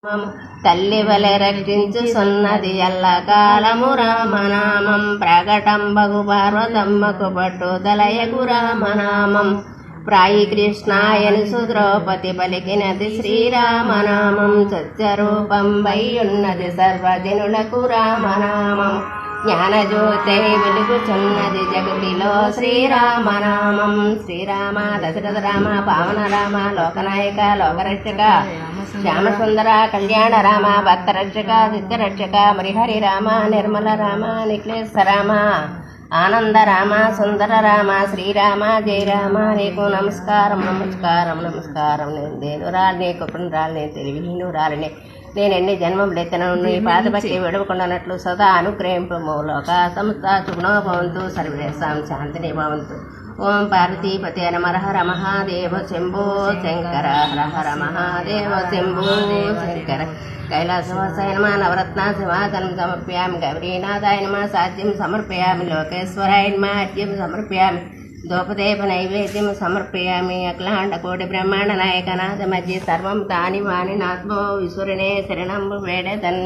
తల్లి వలె రక్షించుచున్నది ఎల్లకాలము రామనామం. ప్రకటంబగు పార్వతమ్మకు పట్టుదలయగు రామనామం. ప్రాయి కృష్ణాయనుసు ద్రౌపది పలికినది శ్రీరామనామం. సత్యరూపం ఉన్నది సర్వజనులకు రామనామం. జ్ఞానజ్యోతి వెలుగుచున్నది జగతిలో శ్రీరామనామం. శ్రీరామ దశరథ రామ పావన రామ లోకనాయక లోకరక్షక శ్యామసుందర కళ్యాణ రామ భక్తరక్షక సిద్ధరక్షక మరిహరి రామ నిర్మల రామ నిఖిలేశ రామ ఆనంద రామ సుందర రామ శ్రీరామ జయ రామ. నీకు నమస్కారం నమస్కారం నమస్కారం. నేను దేనురాలు నీ కుటుంబరాలు నేను తెలివిహీనురాలిని. నేను ఎన్ని జన్మములెత్తను నీ పాదభక్తి విడవకుండానట్లు సదా అనుగ్రహింపు. లోక సంస్థ సుగుణో భవంతు సర్వేషాం శాంతిని భవంతు. ఓం పార్వతీపతి నమః హర మహాదేవ శంభో శంకర హర హర మహాదేవ శంభో శంకర. కైలాసవాసాయ నమః నవరత్న సింహాసనం సమర్పయామి. గౌరీనాథాయ నమః సాధ్యం సమర్పయామి. లోకేశ్వరాయ నమః అర్ఘ్యం సమర్పయామి. దోపదేవ నైవేద్యం సమర్పయామి. అఖిలాండ కోటి బ్రహ్మాండ నాయకనాథ మధ్య సర్వం తాని వాణి నాథో ఈశ్వరునే శరణంబు వేడతన్.